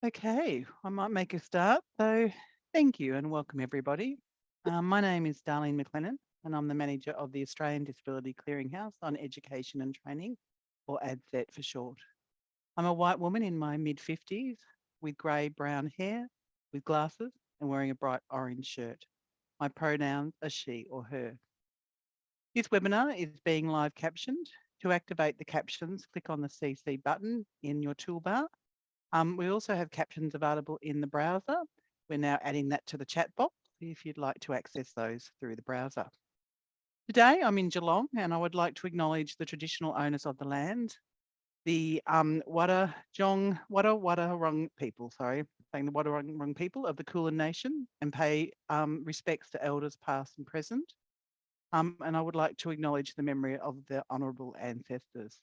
Okay, I might make a start. So thank you and welcome everybody. My name is Darlene McLennan and I'm the manager of the Australian Disability Clearinghouse on Education and Training, or ADCET for short. I'm a white woman in my mid-50s with grey-brown hair, with glasses and wearing a bright orange shirt. My pronouns are she or her. This webinar is being live captioned. To activate the captions, click on the CC button in your toolbar. We also have captions available in the browser. We're now adding that to the chat box if you'd like to access those through the browser. Today I'm in Geelong and I would like to acknowledge the traditional owners of the land, the Wadawurrung people, saying the Wadawurrung people of the Kulin Nation, and pay respects to elders past and present. And I would like to acknowledge the memory of the honourable ancestors.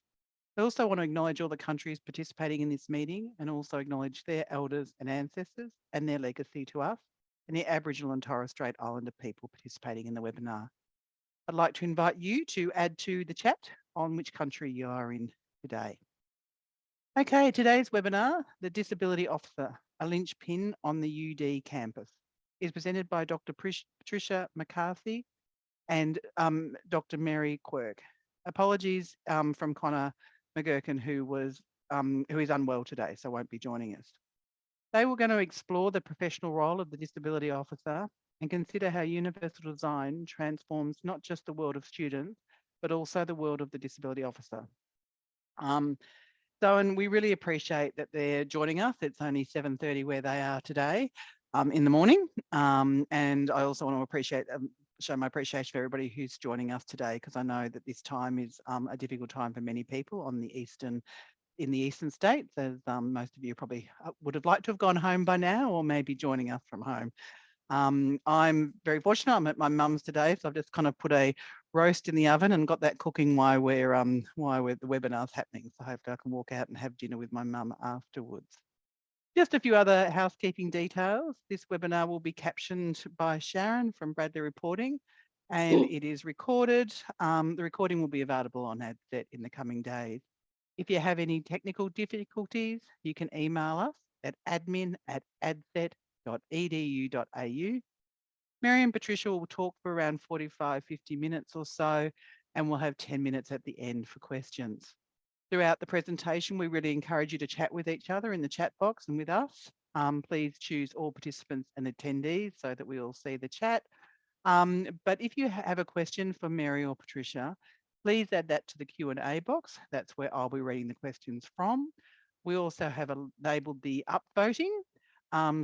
I also want to acknowledge all the countries participating in this meeting and also acknowledge their elders and ancestors and their legacy to us and the Aboriginal and Torres Strait Islander people participating in the webinar. I'd like to invite you to add to the chat on which country you are in today. Okay, today's webinar, The Disability Officer, a Linchpin on the UD campus, is presented by Dr. Patricia McCarthy and Dr. Mary Quirke. Apologies from Conor Mc Guckin, who is unwell today, so won't be joining us. They were going to explore the professional role of the disability officer and consider how universal design transforms not just the world of students, but also the world of the disability officer. And we really appreciate that they're joining us. It's only 7:30 where they are today in the morning. And I also want to show my appreciation for everybody who's joining us today, because I know that this time is a difficult time for many people in the eastern states, as most of you probably would have liked to have gone home by now, or maybe joining us from home. I'm very fortunate. I'm at my mum's today, so I've just kind of put a roast in the oven and got that cooking while the webinar's happening. So hopefully I can walk out and have dinner with my mum afterwards. Just a few other housekeeping details. This webinar will be captioned by Sharon from Bradley Reporting, and it is recorded. The recording will be available on ADCET in the coming days. If you have any technical difficulties, you can email us at admin@adcet.edu.au. Mary and Patricia will talk for around 45-50 minutes or so, and we'll have 10 minutes at the end for questions. Throughout the presentation, we really encourage you to chat with each other in the chat box and with us. Please choose all participants and attendees so that we all see the chat. But if you have a question for Mary or Patricia, please add that to the Q&A box. That's where I'll be reading the questions from. We also have enabled the upvoting,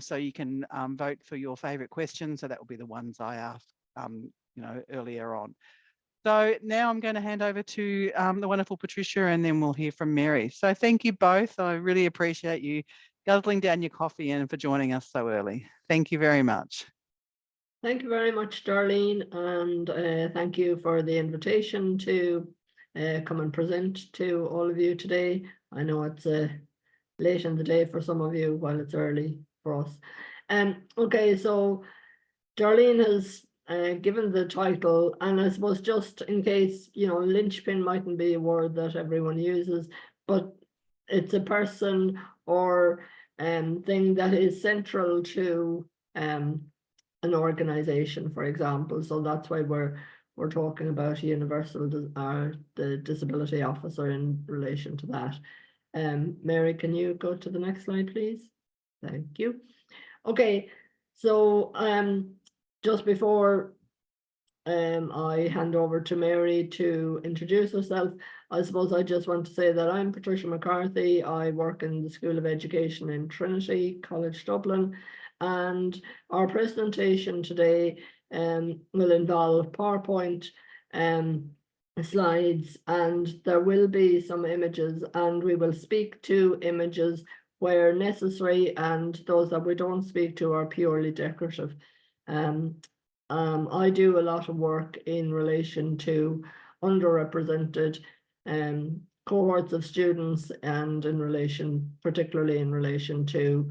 so you can vote for your favourite questions. So that will be the ones I asked, earlier on. So now I'm going to hand over to the wonderful Patricia, and then we'll hear from Mary. So thank you both. I really appreciate you guzzling down your coffee and for joining us so early. Thank you very much. Thank you very much, Darlene, and thank you for the invitation to come and present to all of you today. I know it's late in the day for some of you, while it's early for us. Okay, so Darlene has given the title, and I suppose just in case, linchpin mightn't be a word that everyone uses, but it's a person or thing that is central to an organization, for example. So that's why we're talking about the disability officer in relation to that. Mary, can you go to the next slide, please? Thank you. Okay, so just before I hand over to Mary to introduce herself, I suppose I just want to say that I'm Patricia McCarthy. I work in the School of Education in Trinity College Dublin, and our presentation today will involve PowerPoint slides, and there will be some images, and we will speak to images where necessary, and those that we don't speak to are purely decorative. I do a lot of work in relation to underrepresented cohorts of students, and particularly in relation to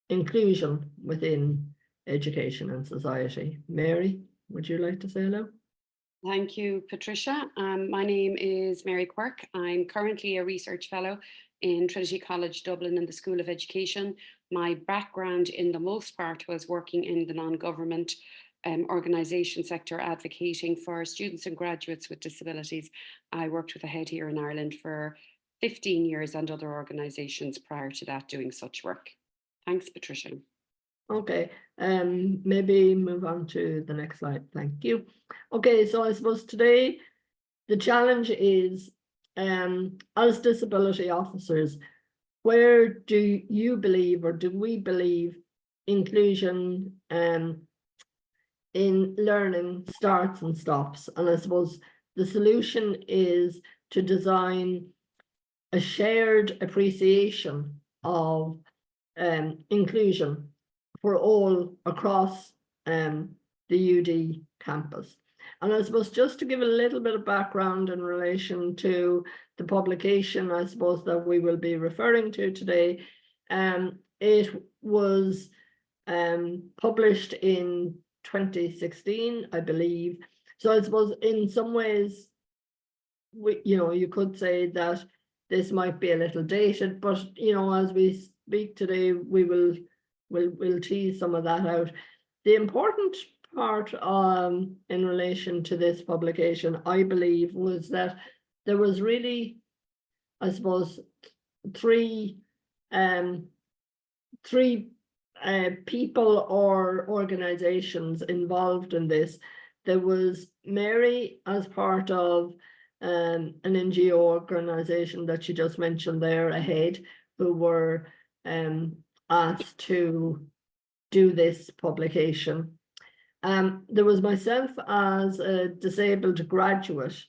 inclusion within education and society. Mary, would you like to say hello? Thank you, Patricia. My name is Mary Quirke. I'm currently a research fellow in Trinity College Dublin in the School of Education. My background in the most part was working in the non-government organisation sector, advocating for students and graduates with disabilities. I worked with a head here in Ireland for 15 years and other organisations prior to that doing such work. Thanks, Patricia. Okay, maybe move on to the next slide. Thank you. Okay, so I suppose today the challenge is, as disability officers, where do you believe, or do we believe, inclusion in learning starts and stops? And I suppose the solution is to design a shared appreciation of inclusion for all across the UD campus. And I suppose just to give a little bit of background in relation to the publication, I suppose, that we will be referring to today, it was published in 2016, I believe. So I suppose in some ways, you could say that this might be a little dated, but as we speak today, we'll tease some of that out. The important part in relation to this publication, I believe, was that there was really, I suppose, three people or organizations involved in this. There was Mary as part of an NGO organization that she just mentioned there, ahead, who were asked to do this publication. There was myself as a disabled graduate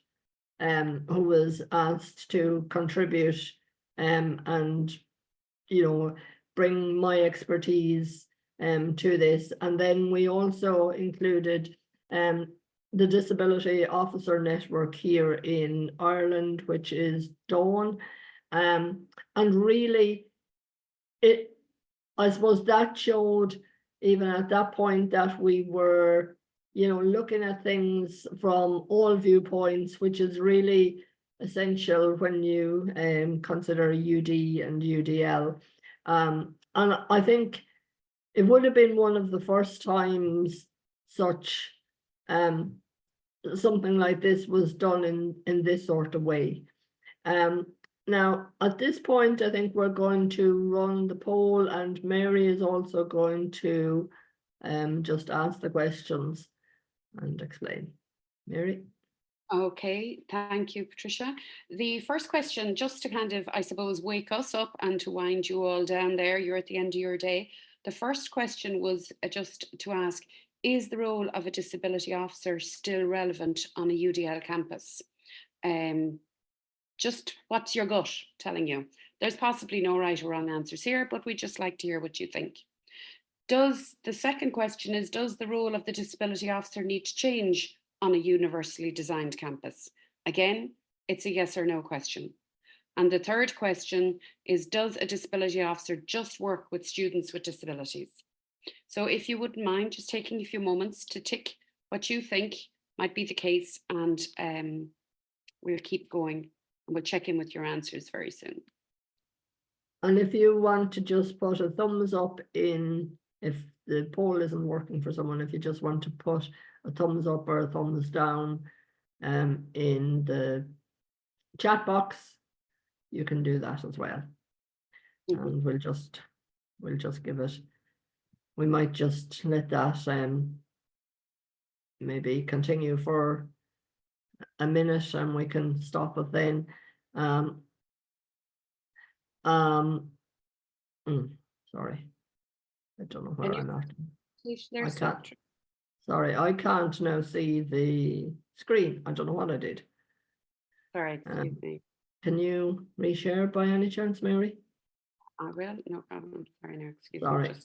who was asked to contribute and bring my expertise to this. And then we also included the Disability Officer Network here in Ireland, which is Dawn. And really, I suppose that showed, even at that point, that we were, looking at things from all viewpoints, which is really essential when you consider UD and UDL. And I think it would have been one of the first times such something like this was done in this sort of way. Now, at this point, I think we're going to run the poll, and Mary is also going to just ask the questions and explain. Mary? Okay, thank you, Patricia. The first question, just to kind of, I suppose, wake us up and to wind you all down there, you're at the end of your day. The first question was just to ask, is the role of a disability officer still relevant on a UDL campus? Just what's your gut telling you? There's possibly no right or wrong answers here, but we'd just like to hear what you think. The second question is, does the role of the disability officer need to change on a universally designed campus? Again, it's a yes or no question. And the third question is, does a disability officer just work with students with disabilities? So if you wouldn't mind just taking a few moments to tick what you think might be the case, and we'll keep going. We'll check in with your answers very soon. And if you want to just put a thumbs up in, if the poll isn't working for someone, if you just want to put a thumbs up or a thumbs down in the chat box, you can do that as well. And we'll just give it, we might just let that maybe continue for a minute, and we can stop it then. Sorry, I don't know where I'm at. I can't. Sorry, I can't now see the screen. I don't know what I did. Sorry, excuse me. Can you reshare by any chance, Mary? I will, no problem. Sorry, no, excuse Sorry. me.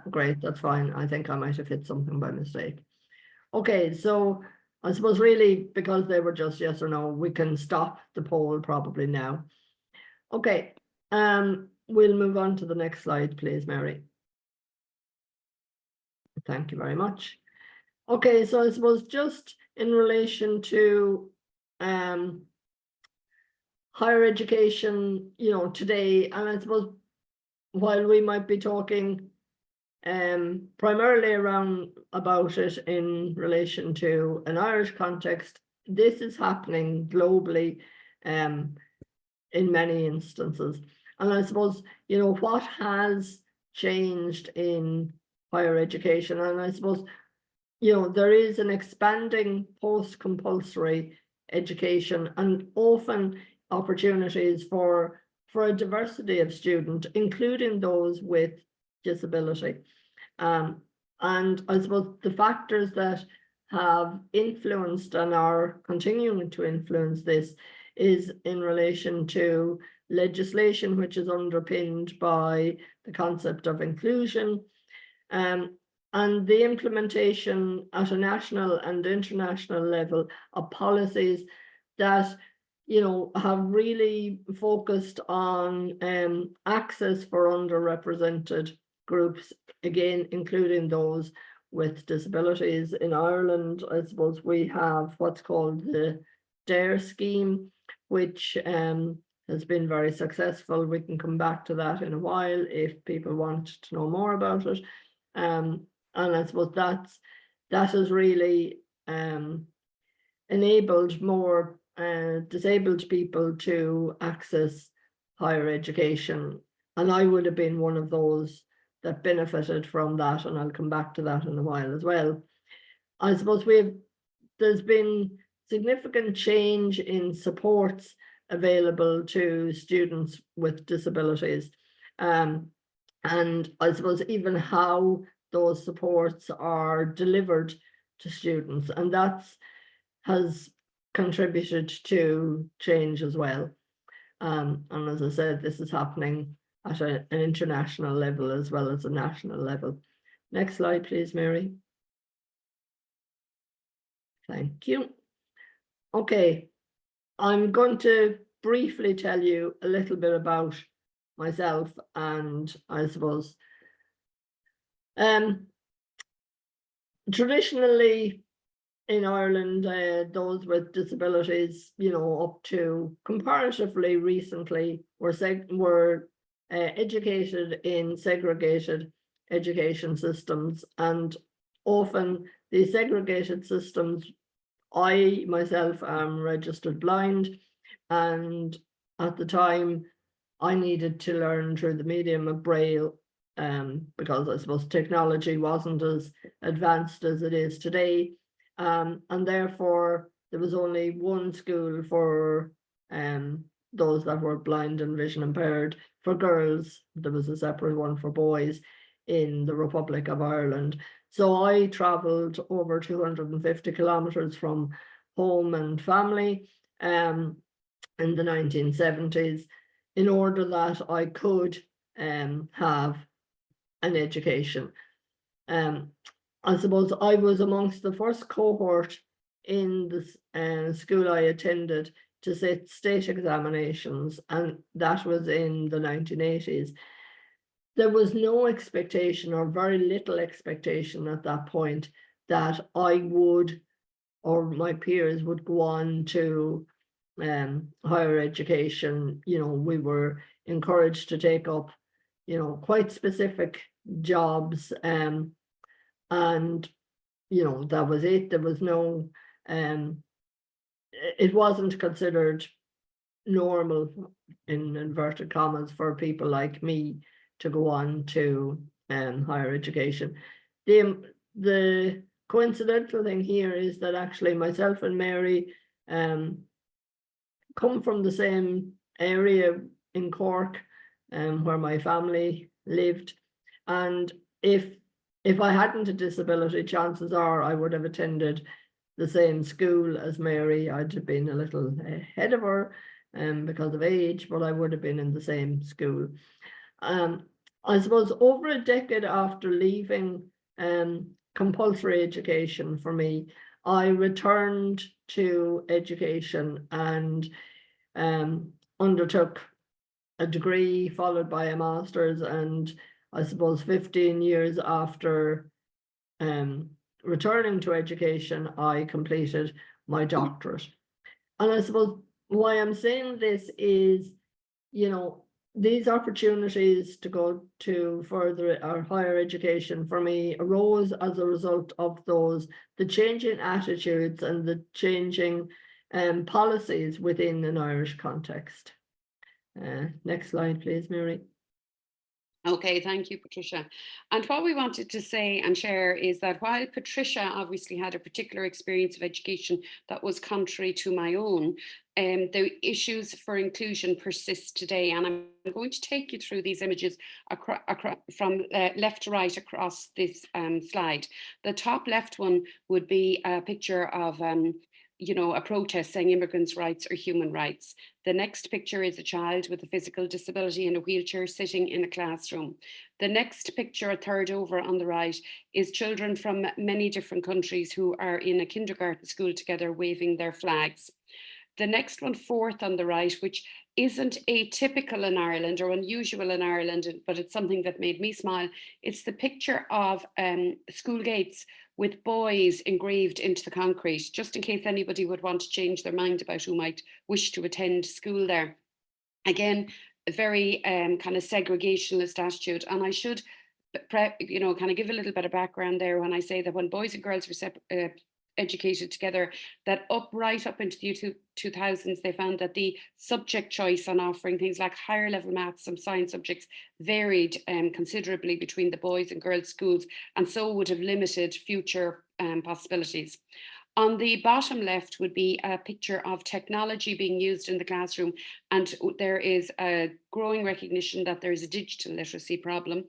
Great, that's fine. I think I might have hit something by mistake. Okay, so I suppose really, because they were just yes or no, we can stop the poll probably now. Okay, we'll move on to the next slide, please, Mary. Thank you very much. Okay, so I suppose just in relation to higher education, you know, today, and I suppose while we might be talking primarily around about it in relation to an Irish context, this is happening globally in many instances. And I suppose, you know, what has changed in higher education, and I suppose, you know, there is an expanding post-compulsory education and often opportunities for a diversity of students, including those with disability. And I suppose the factors that have influenced and are continuing to influence this is in relation to legislation which is underpinned by the concept of inclusion, and the implementation at a national and international level of policies that, you know, have really focused on access for underrepresented groups, again, including those with disabilities. In Ireland, I suppose we have what's called the DARE scheme, which has been very successful. We can come back to that in a while if people want to know more about it. And I suppose that has really enabled more disabled people to access higher education. And I would have been one of those that benefited from that, and I'll come back to that in a while as well. I suppose there's been significant change in supports available to students with disabilities. And I suppose even how those supports are delivered to students, and that has contributed to change as well. And as I said, this is happening at an international level as well as a national level. Next slide, please, Mary. Thank you. Okay, I'm going to briefly tell you a little bit about myself, and I suppose traditionally in Ireland, those with disabilities, you know, up to comparatively recently were educated in segregated education systems, and often the segregated systems, I myself am registered blind, and at the time I needed to learn through the medium of Braille, because I suppose technology wasn't as advanced as it is today. And therefore there was only one school for those that were blind and vision impaired. For girls, there was a separate one for boys in the Republic of Ireland. So I travelled over 250 kilometres from home and family in the 1970s in order that I could have an education. I suppose I was amongst the first cohort in the school I attended to sit state examinations, and that was in the 1980s. There was no expectation, or very little expectation at that point, that I would, or my peers would, go on to higher education. You know, we were encouraged to take up, you know, quite specific jobs, and you know, that was it. There was no it wasn't considered normal, in inverted commas, for people like me to go on to higher education. The coincidental thing here is that actually myself and Mary come from the same area in Cork, where my family lived, and if I hadn't a disability, chances are I would have attended the same school as Mary. I'd have been a little ahead of her because of age, but I would have been in the same school. I suppose over a decade after leaving compulsory education for me, I returned to education and undertook a degree followed by a master's, and I suppose 15 years after returning to education, I completed my doctorate. And I suppose why I'm saying this is, you know, these opportunities to go to further or higher education for me arose as a result of the changing attitudes and the changing policies within an Irish context. Next slide, please, Mary. Okay, thank you, Patricia. And what we wanted to say and share is that while Patricia obviously had a particular experience of education that was contrary to my own, the issues for inclusion persist today. And I'm going to take you through these images from left to right across this slide. The top left one would be a picture of you know, a protest saying immigrants' rights are human rights. The next picture is a child with a physical disability in a wheelchair sitting in a classroom. The next picture, a third over on the right, is children from many different countries who are in a kindergarten school together waving their flags. The next one, fourth on the right, which isn't atypical in Ireland or unusual in Ireland, but it's something that made me smile. It's the picture of school gates with boys engraved into the concrete, just in case anybody would want to change their mind about who might wish to attend school there. Again, a very kind of segregationist attitude. And I should, you know, kind of give a little bit of background there when I say that when boys and girls were educated together, that right up into the 2000s, they found that the subject choice on offering things like higher level maths and science subjects varied considerably between the boys and girls schools, and so would have limited future possibilities. On the bottom left would be a picture of technology being used in the classroom, and there is a growing recognition that there is a digital literacy problem.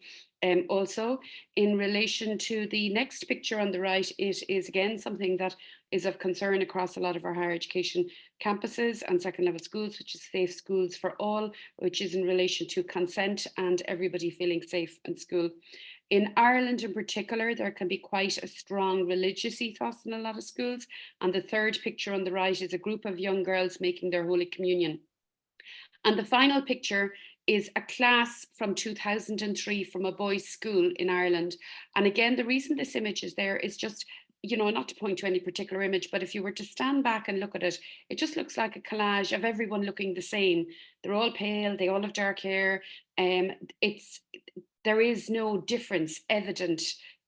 Also, in relation to the next picture on the right, it is again something that is of concern across a lot of our higher education campuses and second level schools, which is Safe Schools for All, which is in relation to consent and everybody feeling safe in school. In Ireland in particular, there can be quite a strong religious ethos in a lot of schools. And the third picture on the right is a group of young girls making their Holy Communion. And the final picture is a class from 2003 from a boys' school in Ireland. And again, the reason this image is there is just, you know, not to point to any particular image, but if you were to stand back and look at it, it just looks like a collage of everyone looking the same. They're all pale, they all have dark hair. There is no difference evident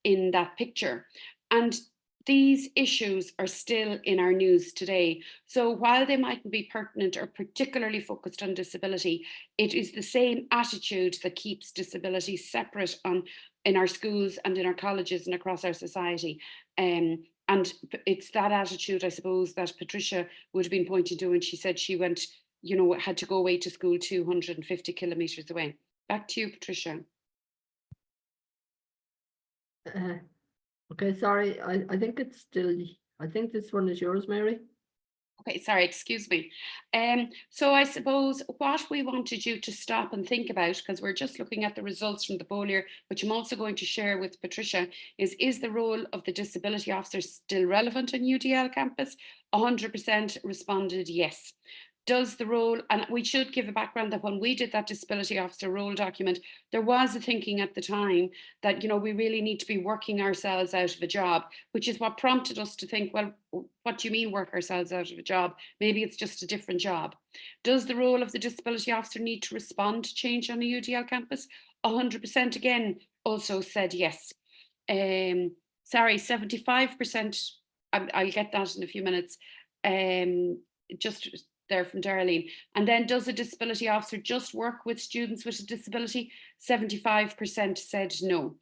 in that picture. And these issues are still in our news today. So while they mightn't be pertinent or particularly focused on disability, it is the same attitude that keeps disability separate in our schools and in our colleges and across our society. And it's that attitude, I suppose, that Patricia would have been pointing to when she said she went, you know, had to go away to school 250 kilometres away. Back to you, Patricia. Okay, sorry, I think it's still, I think this one is yours, Mary. Okay, sorry, excuse me. So I suppose what we wanted you to stop and think about, because we're just looking at the results from the poll here, which I'm also going to share with Patricia, is the role of the disability officer still relevant on UDL campus? 100% responded yes. Does the role, and we should give a background that when we did that disability officer role document, there was a thinking at the time that, you know, we really need to be working ourselves out of a job, which is what prompted us to think, well, what do you mean work ourselves out of a job? Maybe it's just a different job. Does the role of the disability officer need to respond to change on a UDL campus? 100% again also said yes. Sorry, 75%, I'll get that in a few minutes. Just there from Darlene. And then does a disability officer just work with students with a disability? 75% said no.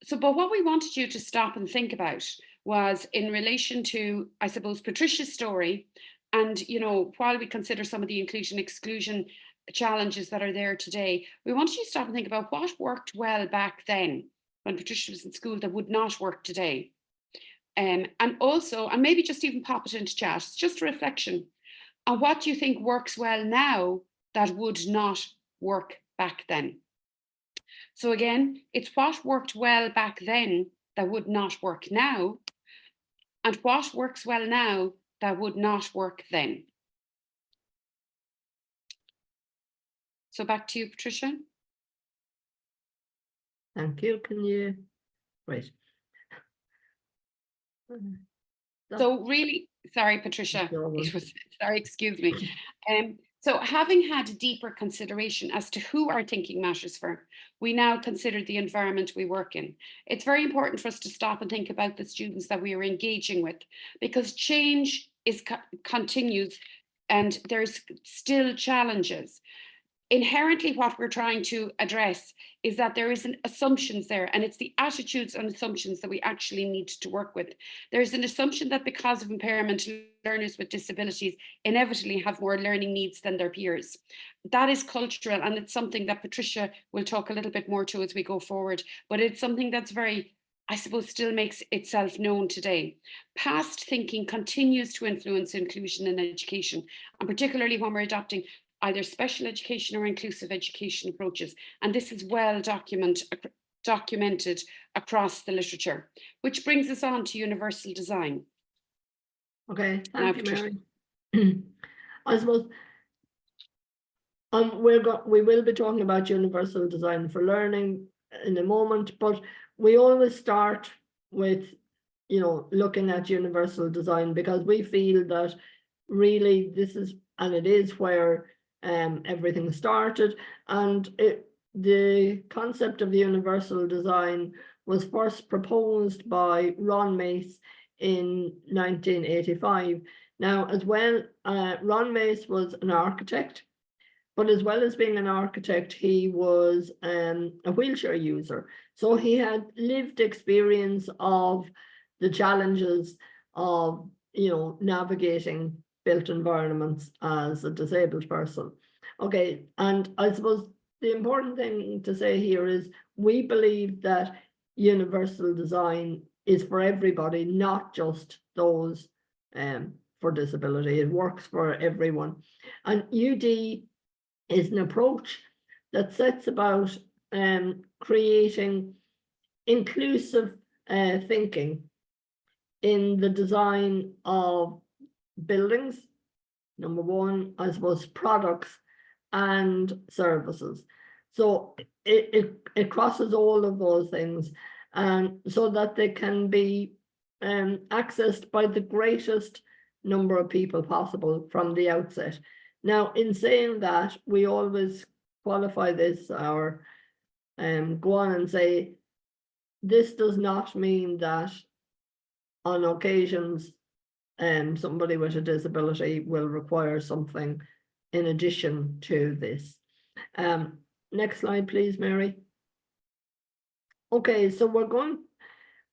So, but what we wanted you to stop and think about was in relation to, I suppose, Patricia's story. And, you know, while we consider some of the inclusion exclusion challenges that are there today, we wanted you to stop and think about what worked well back then when Patricia was in school that would not work today. And also, and maybe just even pop it into chat, it's just a reflection. And what do you think works well now that would not work back then? So again, it's what worked well back then that would not work now, and what works well now that would not work then. So back to you, Patricia. Thank you. Can you, right. So really, sorry, Patricia, Your one. it was, sorry, excuse me. So having had a deeper consideration as to who our thinking matters for, we now consider the environment we work in. It's very important for us to stop and think about the students that we are engaging with, because change is continues and there's still challenges. Inherently, what we're trying to address is that there is an assumptions there, and it's the attitudes and assumptions that we actually need to work with. There's an assumption that because of impairment, learners with disabilities inevitably have more learning needs than their peers. That is cultural, and it's something that Patricia will talk a little bit more to as we go forward, but it's something that's very, I suppose, still makes itself known today. Past thinking continues to influence inclusion in education, and particularly when we're adopting either special education or inclusive education approaches. And this is well documented across the literature, which brings us on to universal design. Okay, Now, thank you, Patricia. Mary. I suppose we will be talking about universal design for learning in a moment, but we always start with, you know, looking at universal design, because we feel that really this is, and it is where everything started. And the concept of universal design was first proposed by Ron Mace in 1985. Now, as well, Ron Mace was an architect, but as well as being an architect, he was a wheelchair user. So he had lived experience of the challenges of, you know, navigating built environments as a disabled person. Okay, and I suppose the important thing to say here is we believe that universal design is for everybody, not just those for disability. It works for everyone. And UD is an approach that sets about creating inclusive thinking in the design of buildings, number one, I suppose, products and services. So it crosses all of those things, and so that they can be accessed by the greatest number of people possible from the outset. Now, in saying that, we always qualify this or go on and say, this does not mean that on occasions somebody with a disability will require something in addition to this. Next slide, please, Mary. Okay, so we're going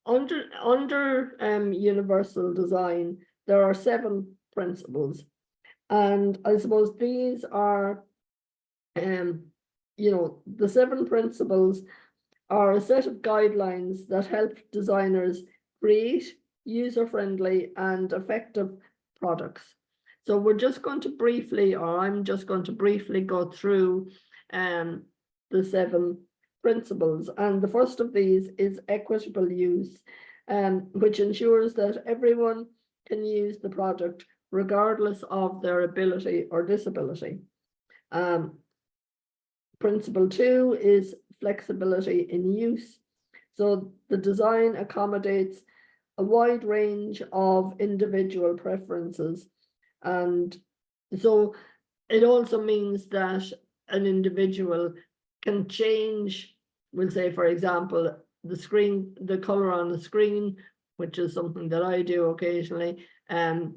under universal design. There are 7 principles, and I suppose these are, you know, the 7 principles are a set of guidelines that help designers create user-friendly and effective products. So we're just going to briefly, or I'm just going to briefly go through the 7 principles. And the first of these is equitable use, which ensures that everyone can use the product regardless of their ability or disability. Principle 2 is flexibility in use. So the design accommodates a wide range of individual preferences. And so it also means that an individual can change, we'll say, for example, the color on the screen, which is something that I do occasionally, and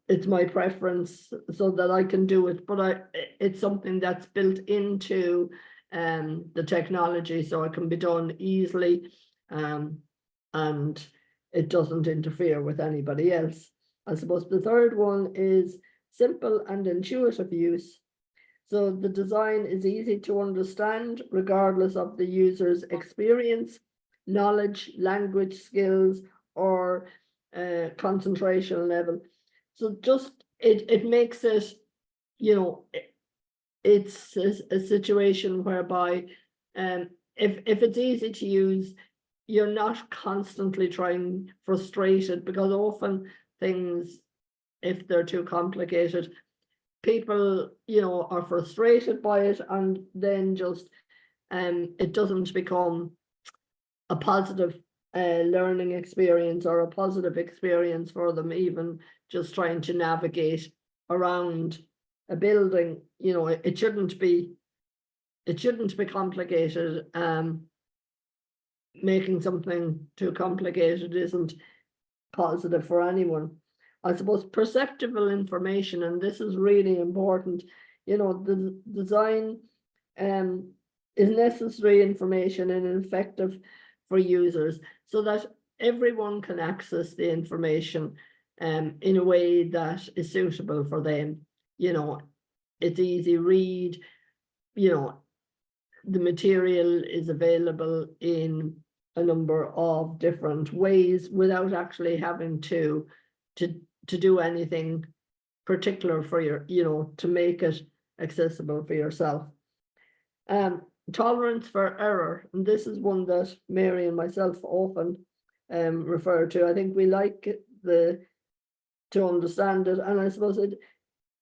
it's my preference so that I can do it, but it's something that's built into the technology, so it can be done easily, and it doesn't interfere with anybody else. I suppose the third one is simple and intuitive use. So the design is easy to understand regardless of the user's experience, knowledge, language skills, or concentration level. So just it makes it, you know, it's a situation whereby if it's easy to use, you're not constantly trying frustrated, because often things, if they're too complicated, people, you know, are frustrated by it, and then just it doesn't become a positive learning experience or a positive experience for them, even just trying to navigate around a building. You know, it shouldn't be complicated. Making something too complicated isn't positive for anyone. I suppose perceptible information, and this is really important. You know, the design is necessary information and effective for users so that everyone can access the information in a way that is suitable for them. You know, it's easy read, you know, the material is available in a number of different ways without actually having to do anything particular for your, you know, to make it accessible for yourself. Tolerance for error, and this is one that Mary and myself often refer to. I think we like to understand it, and I suppose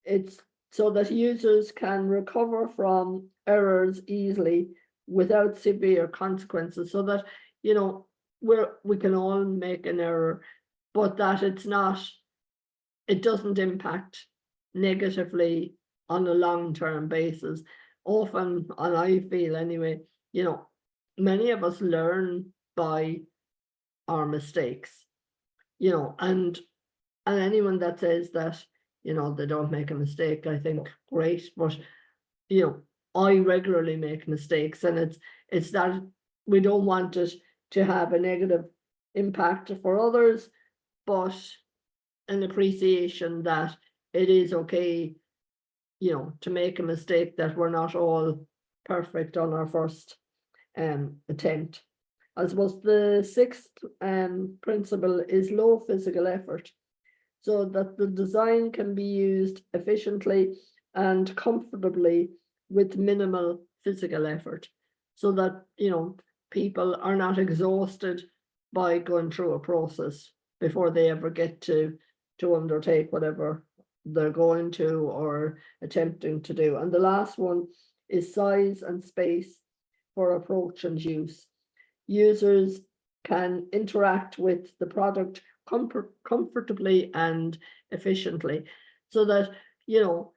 it's so that users can recover from errors easily without severe consequences, so that, you know, we can all make an error, but that it doesn't impact negatively on a long-term basis. Often, and I feel anyway, you know, many of us learn by our mistakes, you know, and anyone that says that, you know, they don't make a mistake, I think great, but, you know, I regularly make mistakes, and it's that we don't want it to have a negative impact for others, but an appreciation that it is okay, you know, to make a mistake, that we're not all perfect on our first attempt. I suppose the sixth principle is low physical effort, so that the design can be used efficiently and comfortably with minimal physical effort, so that, you know, people are not exhausted by going through a process before they ever get to undertake whatever they're going to or attempting to do. And the last one is size and space for approach and use. Users can interact with the product comfortably and efficiently, so that, you know,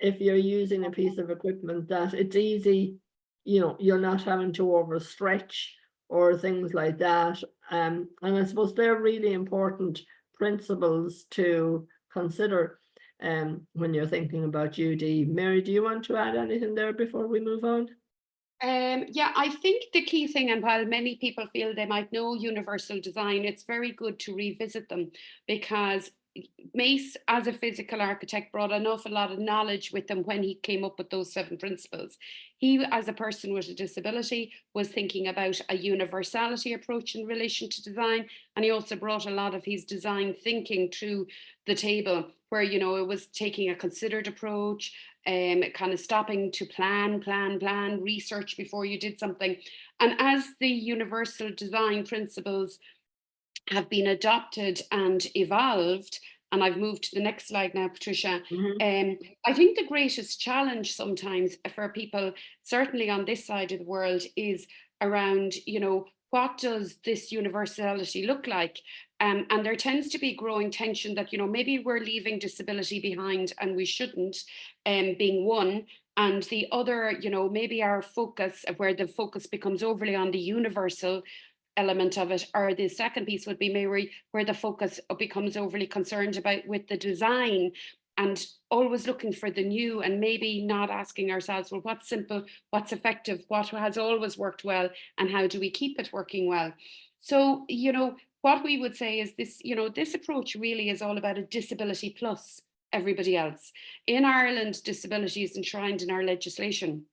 if you're using a piece of equipment, that it's easy, you know, you're not having to overstretch or things like that. And I suppose they're really important principles to consider when you're thinking about UD. Mary, do you want to add anything there before we move on? Yeah, I think the key thing, and while many people feel they might know universal design, it's very good to revisit them, because Mace, as a physical architect, brought an awful lot of knowledge with him when he came up with those 7 principles. He, as a person with a disability, was thinking about a universality approach in relation to design, and he also brought a lot of his design thinking to the table, where, you know, it was taking a considered approach, kind of stopping to plan, research before you did something. And as the universal design principles have been adopted and evolved, and I've moved to the next slide now, Patricia. I think the greatest challenge sometimes for people, certainly on this side of the world, is around, you know, what does this universality look like? And there tends to be growing tension that, you know, maybe we're leaving disability behind and we shouldn't, being one. And the other, you know, maybe our focus, where the focus becomes overly on the universal element of it, or the second piece would be maybe where the focus becomes overly concerned about with the design, and always looking for the new, and maybe not asking ourselves, well, what's simple, what's effective, what has always worked well, and how do we keep it working well? So, you know, what we would say is this, you know, this approach really is all about a disability plus everybody else. In Ireland, disability is enshrined in our legislation.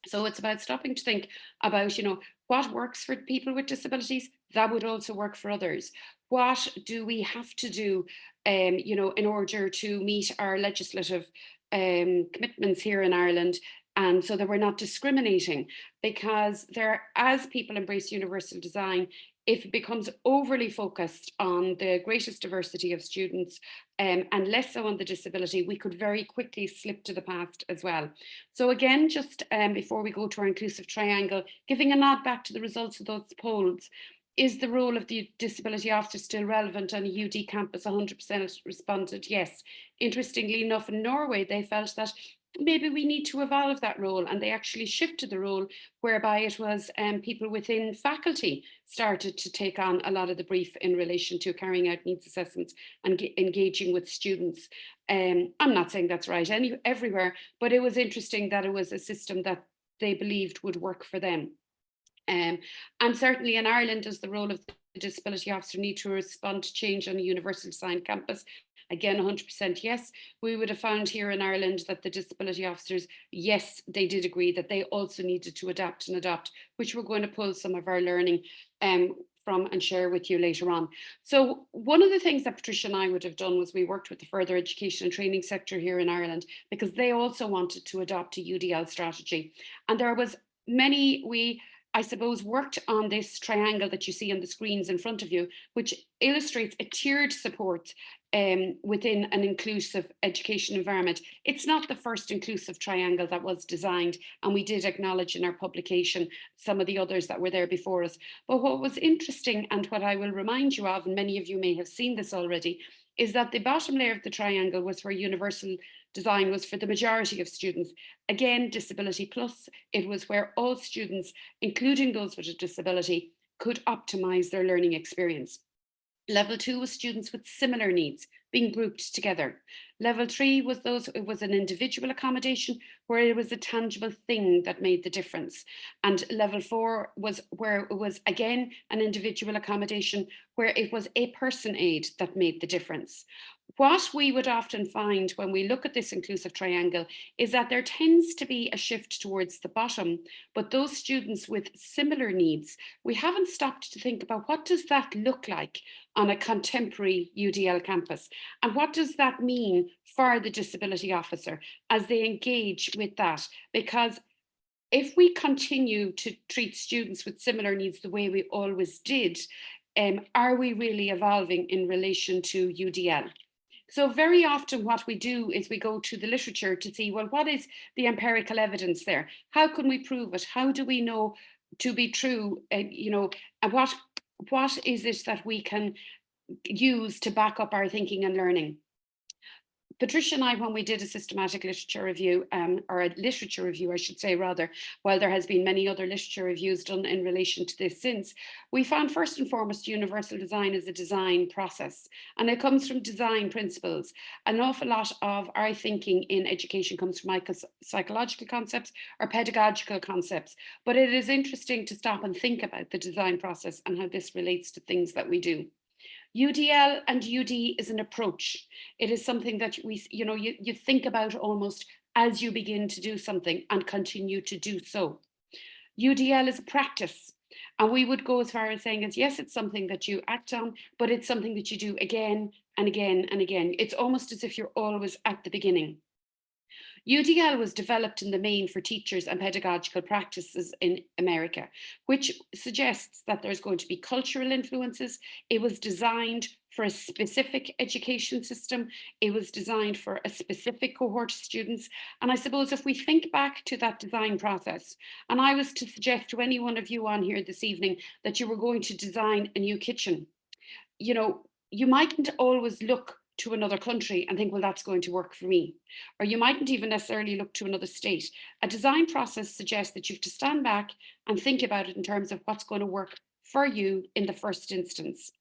So it's about stopping to think about, you know, what works for people with disabilities, that would also work for others. What do we have to do, you know, in order to meet our legislative commitments here in Ireland, and so that we're not discriminating? Because there, as people embrace universal design, if it becomes overly focused on the greatest diversity of students, and less so on the disability, we could very quickly slip to the past as well. So again, just before we go to our inclusive triangle, giving a nod back to the results of those polls, Is the role of the disability officer still relevant on a UD campus? 100% responded yes. Interestingly enough, in Norway, they felt that maybe we need to evolve that role, and they actually shifted the role whereby it was people within faculty started to take on a lot of the brief in relation to carrying out needs assessments and engaging with students. I'm not saying that's right everywhere, but it was interesting that it was a system that they believed would work for them. And certainly in Ireland, does the role of the disability officer need to respond to change on a universal design campus? Again, 100% yes. We would have found here in Ireland that the disability officers, yes, they did agree that they also needed to adapt and adopt, which we're going to pull some of our learning from and share with you later on. So one of the things that Patricia and I would have done was we worked with the further education and training sector here in Ireland, because they also wanted to adopt a UDL strategy. And there was many, I suppose, worked on this triangle that you see on the screens in front of you, which illustrates a tiered support within an inclusive education environment. It's not the first inclusive triangle that was designed, and we did acknowledge in our publication some of the others that were there before us. But what was interesting, and what I will remind you of, and many of you may have seen this already, is that the bottom layer of the triangle was where universal design was for the majority of students. Again, disability plus, it was where all students, including those with a disability, could optimize their learning experience. Level 2 was students with similar needs being grouped together. Level 3 was it was an individual accommodation where it was a tangible thing that made the difference. And level 4 was where it was again an individual accommodation where it was a person aid that made the difference. What we would often find when we look at this inclusive triangle is that there tends to be a shift towards the bottom, but those students with similar needs, we haven't stopped to think about what does that look like on a contemporary UDL campus, and what does that mean for the disability officer as they engage with that? Because if we continue to treat students with similar needs the way we always did, are we really evolving in relation to UDL? So very often what we do is we go to the literature to see, well, what is the empirical evidence there? How can we prove it? How do we know to be true? And what is it that we can use to back up our thinking and learning? Patricia and I, when we did a systematic literature review, or a literature review, I should say rather, while there has been many other literature reviews done in relation to this since, we found first and foremost universal design is a design process, and it comes from design principles. An awful lot of our thinking in education comes from psychological concepts or pedagogical concepts, but it is interesting to stop and think about the design process and how this relates to things that we do. UDL and UD is an approach. It is something that you think about almost as you begin to do something and continue to do so. UDL is a practice. And we would go as far as saying, yes, it's something that you act on, but it's something that you do again and again and again. It's almost as if you're always at the beginning. UDL was developed in the main for teachers and pedagogical practices in America, which suggests that there's going to be cultural influences. It was designed for a specific education system. It was designed for a specific cohort of students. And I suppose if we think back to that design process, and I was to suggest to any one of you on here this evening that you were going to design a new kitchen, you mightn't always look to another country and think, well, that's going to work for me. Or you mightn't even necessarily look to another state. A design process suggests that you have to stand back and think about it in terms of what's going to work for you in the first instance.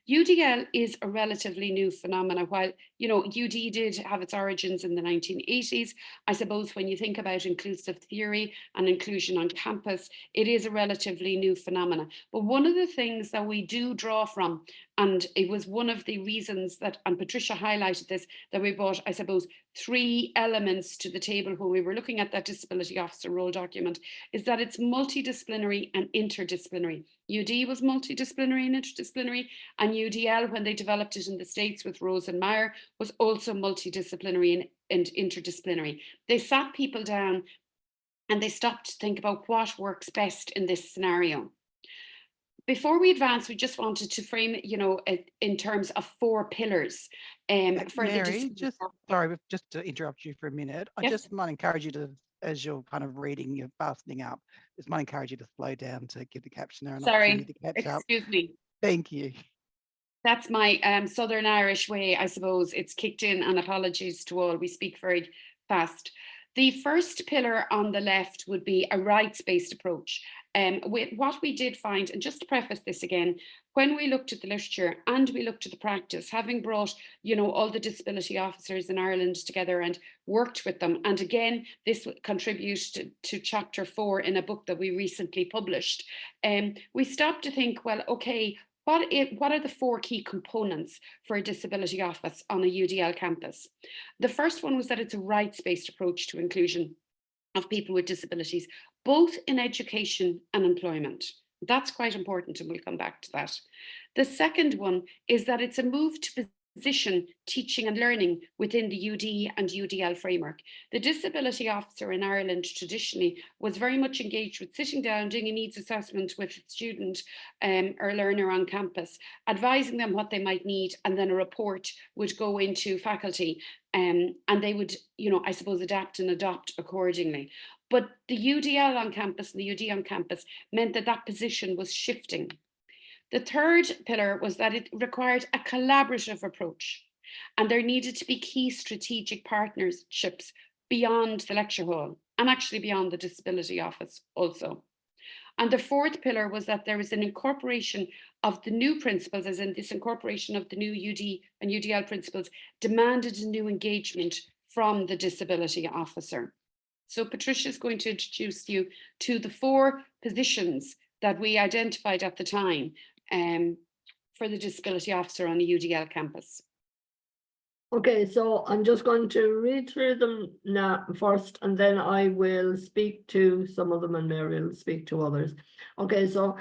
UDL is a relatively new phenomenon. While, UD did have its origins in the 1980s, I suppose when you think about inclusive theory and inclusion on campus, it is a relatively new phenomenon. But one of the things that we do draw from, and it was one of the reasons that, and Patricia highlighted this, that we brought, I suppose, 3 elements to the table when we were looking at that disability officer role document, is that it's multidisciplinary and interdisciplinary. UD was multidisciplinary and interdisciplinary, and UDL, when they developed it in the States with Rose and Meyer, was also multidisciplinary and interdisciplinary. They sat people down and they stopped to think about what works best in this scenario. Before we advance, we just wanted to frame it, in terms of 4 pillars. For Mary, just to interrupt you for a minute. I Yes. just might encourage you to, as you're kind of reading, you're fastening up, Just might encourage you to slow down to give the captioner an Sorry, opportunity to catch up. excuse me. Thank you. That's my Southern Irish way, I suppose. It's kicked in, and apologies to all. We speak very fast. The first pillar on the left would be a rights-based approach. With what we did find, and just to preface this again, when we looked at the literature and we looked at the practice, having brought, all the disability officers in Ireland together and worked with them, and again, this contributes to chapter 4 in a book that we recently published, we stopped to think, well, okay, what are the 4 key components for a disability office on a UDL campus? The first one was that it's a rights-based approach to inclusion of people with disabilities, both in education and employment. That's quite important, and we'll come back to that. The second one is that it's a move to position teaching and learning within the UD and UDL framework. The disability officer in Ireland traditionally was very much engaged with sitting down, doing a needs assessment with a student or learner on campus, advising them what they might need, and then a report would go into faculty, and they would, I suppose, adapt and adopt accordingly. But the UDL on campus and the UD on campus meant that that position was shifting. The third pillar was that it required a collaborative approach, and there needed to be key strategic partnerships beyond the lecture hall and actually beyond the disability office also. And the fourth pillar was that there was an incorporation of the new principles, as in this incorporation of the new UD and UDL principles demanded a new engagement from the disability officer. So Patricia is going to introduce you to the 4 positions that we identified at the time for the disability officer on a UDL campus. Okay, so I'm just going to read through them now first, and then I will speak to some of them and Mary will speak to others. Okay, so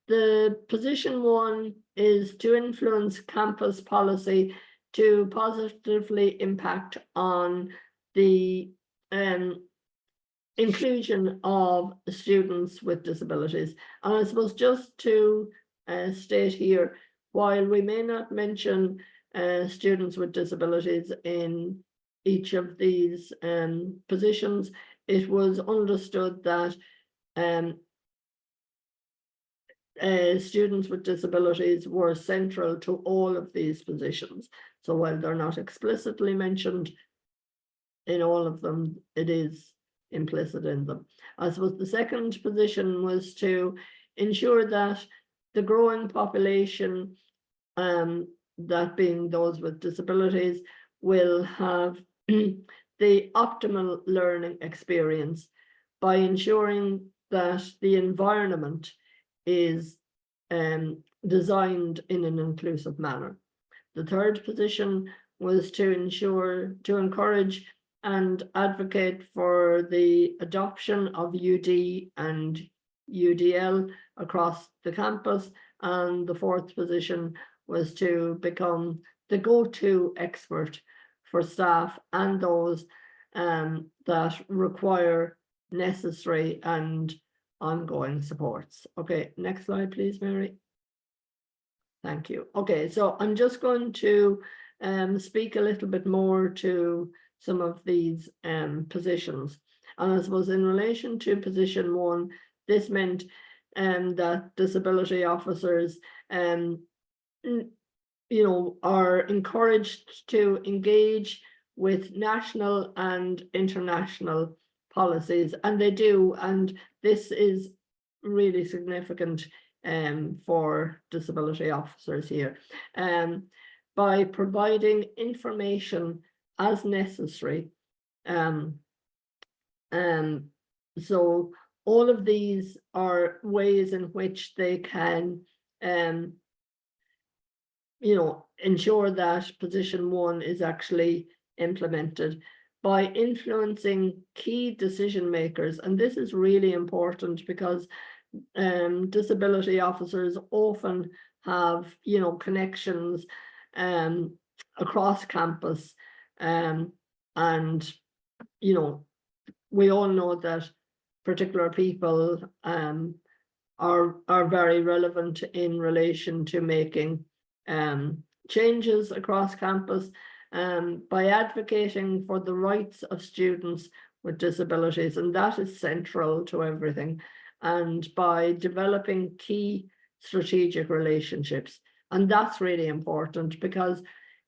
the position 1 is to influence campus policy to positively impact on the inclusion of students with disabilities. And I suppose just to state here, while we may not mention students with disabilities in each of these positions, it was understood that students with disabilities were central to all of these positions. So while they're not explicitly mentioned in all of them, it is implicit in them. I suppose the second position was to ensure that the growing population, that being those with disabilities, will have the optimal learning experience by ensuring that the environment is designed in an inclusive manner. The third position was to encourage and advocate for the adoption of UD and UDL across the campus. And the fourth position was to become the go-to expert for staff and those that require necessary and ongoing supports. Okay, next slide, please, Mary. Thank you. Okay, so I'm just going to speak a little bit more to some of these positions. And I suppose in relation to position 1, this meant that disability officers are encouraged to engage with national and international policies, and they do, and this is really significant for disability officers here, by providing information as necessary. So all of these are ways in which they can ensure that position 1 is actually implemented by influencing key decision makers. And this is really important because disability officers often have connections across campus, and we all know that particular people are very relevant in relation to making changes across campus, by advocating for the rights of students with disabilities, and that is central to everything. and by developing key strategic relationships. And that's really important, because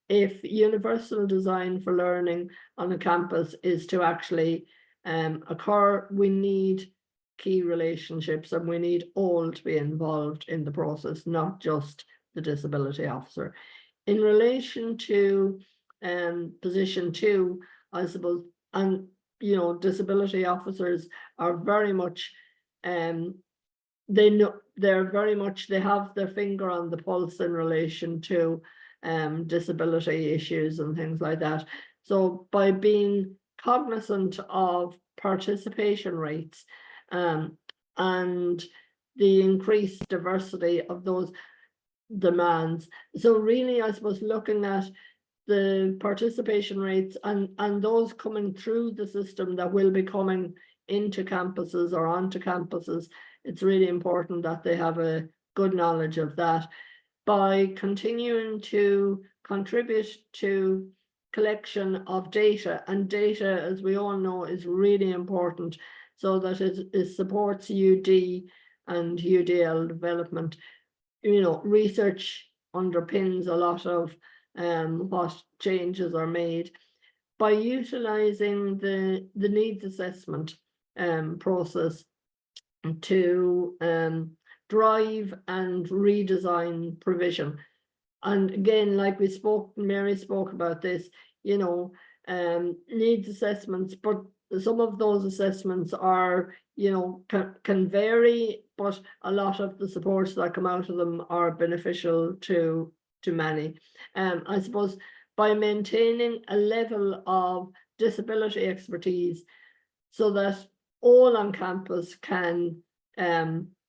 if universal design for learning on a campus is to actually occur, we need key relationships, and we need all to be involved in the process, not just the disability officer. In relation to position 2, I suppose, and disability officers are very much they have their finger on the pulse in relation to disability issues and things like that. So by being cognizant of participation rates and the increased diversity of those demands, so really, I suppose, looking at the participation rates and those coming through the system that will be coming into campuses or onto campuses, it's really important that they have a good knowledge of that. By continuing to contribute to collection of data, and data, as we all know, is really important, so that it supports UD and UDL development. Research underpins a lot of what changes are made. By utilizing the needs assessment process to drive and redesign provision. And again, like Mary spoke about this, needs assessments, but some of those assessments are, can vary, but a lot of the supports that come out of them are beneficial to many. I suppose by maintaining a level of disability expertise so that all on campus can